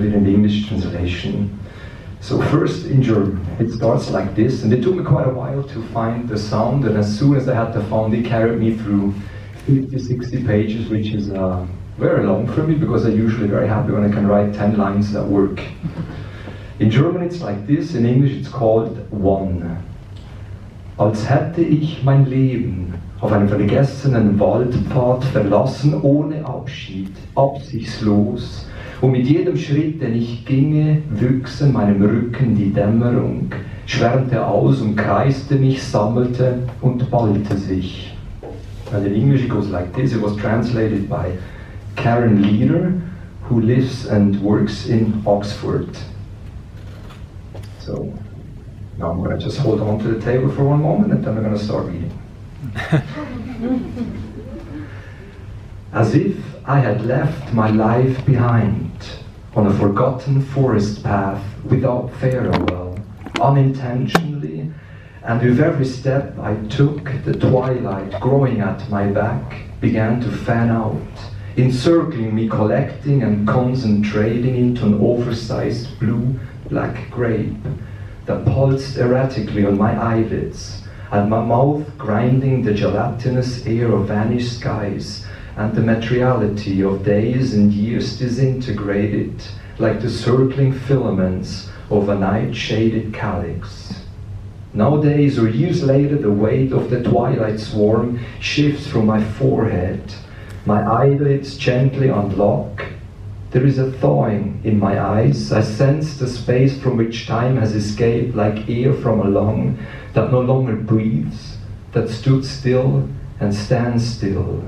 in the English translation. So first in German, it starts like this, and it took me quite a while to find the sound, and as soon as I had the sound, it carried me through 50, 60 pages, which is very long for me, because I'm usually very happy when I can write 10 lines at work. In German it's like this, in English it's called One. Als hätte ich mein Leben auf einem vergessenen Waldpfad verlassen, ohne Abschied, absichtslos. Und mit jedem Schritt, den ich ginge, wüchs in meinem Rücken die Dämmerung, schwärmte aus und kreiste mich, sammelte und ballte sich. And in English it goes like this. It was translated by Karen Leader, who lives and works in Oxford. So now I'm going to just hold on to the table for one moment, and then we're going to start reading. As if I had left my life behind on a forgotten forest path without farewell, unintentionally, and with every step I took, the twilight growing at my back began to fan out, encircling me, collecting and concentrating into an oversized blue-black grape that pulsed erratically on my eyelids, and my mouth grinding the gelatinous air of vanished skies, and the materiality of days and years disintegrated like the circling filaments of a night-shaded calyx. Nowadays, or years later, the weight of the twilight swarm shifts from my forehead. My eyelids gently unlock. There is a thawing in my eyes. I sense the space from which time has escaped like air from a lung that no longer breathes, that stood still and stands still.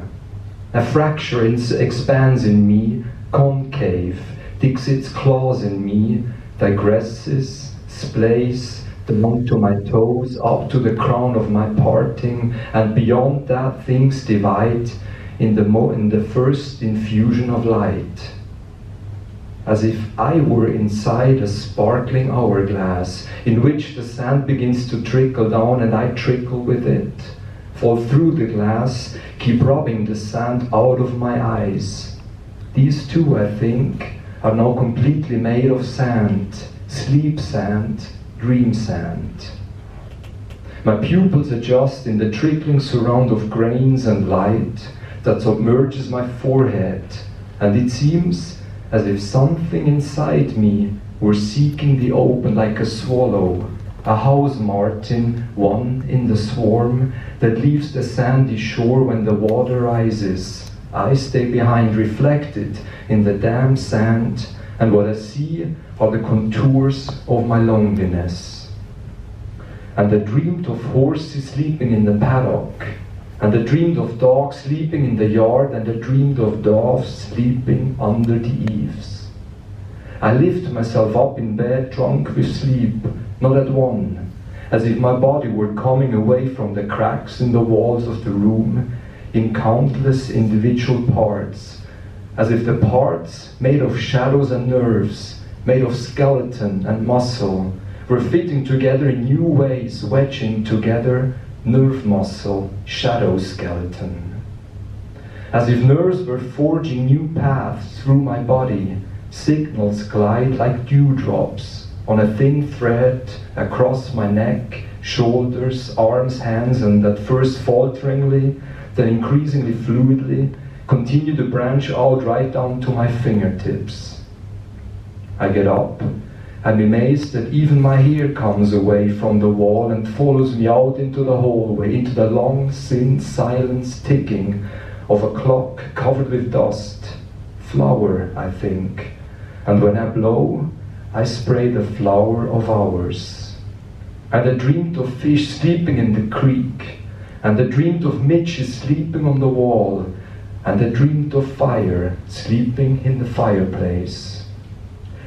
A fracture expands in me, concave, digs its claws in me, digresses, splays, down to my toes, up to the crown of my parting, and beyond that things divide in the first infusion of light. As if I were inside a sparkling hourglass, in which the sand begins to trickle down and I trickle with it. Fall through the glass, keep rubbing the sand out of my eyes. These two, I think, are now completely made of sand, sleep sand, dream sand. My pupils adjust in the trickling surround of grains and light that submerges my forehead, and it seems as if something inside me were seeking the open like a swallow, a house martin, one in the swarm that leaves the sandy shore when the water rises. I stay behind, reflected in the damp sand, and what I see are the contours of my loneliness. And I dreamed of horses sleeping in the paddock, and I dreamed of dogs sleeping in the yard, and I dreamed of doves sleeping under the eaves. I lift myself up in bed, drunk with sleep, not at one, as if my body were coming away from the cracks in the walls of the room in countless individual parts, as if the parts made of shadows and nerves, made of skeleton and muscle, were fitting together in new ways, wedging together nerve muscle, shadow skeleton. As if nerves were forging new paths through my body, signals glide like dewdrops on a thin thread across my neck, shoulders, arms, hands, and at first falteringly, then increasingly fluidly, continue to branch out right down to my fingertips. I get up. I'm amazed that even my hair comes away from the wall and follows me out into the hallway, into the long, thin, silent ticking of a clock covered with dust. Flower, I think. And when I blow, I spray the flower of hours. And I dreamed of fish sleeping in the creek, and I dreamed of midges sleeping on the wall, and I dreamed of fire sleeping in the fireplace.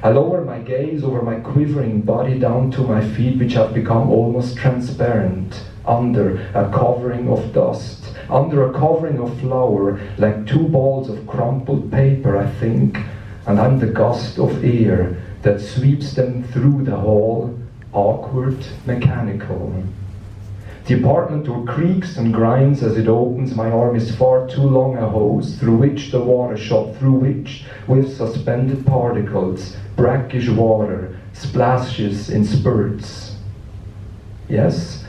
I lower my gaze over my quivering body down to my feet, which have become almost transparent, under a covering of dust, under a covering of flour, like two balls of crumpled paper, I think, and I'm the gust of air that sweeps them through the hall, awkward, mechanical. The apartment door creaks and grinds as it opens. My arm is far too long a hose through which the water shot, through which, with suspended particles, brackish water splashes in spurts. Yes,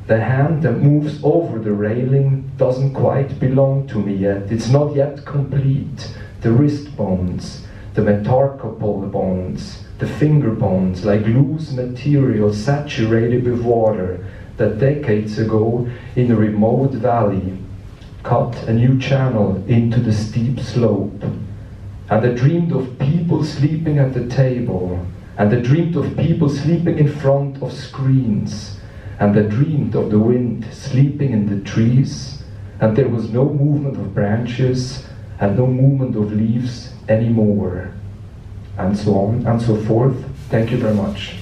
the hand that moves over the railing doesn't quite belong to me yet. It's not yet complete. The wrist bones, the metacarpal bones, the finger bones, like loose material saturated with water that decades ago in a remote valley cut a new channel into the steep slope. And I dreamed of people sleeping at the table, and I dreamed of people sleeping in front of screens, and I dreamed of the wind sleeping in the trees, and there was no movement of branches and no movement of leaves anymore, and so on and so forth. Thank you very much.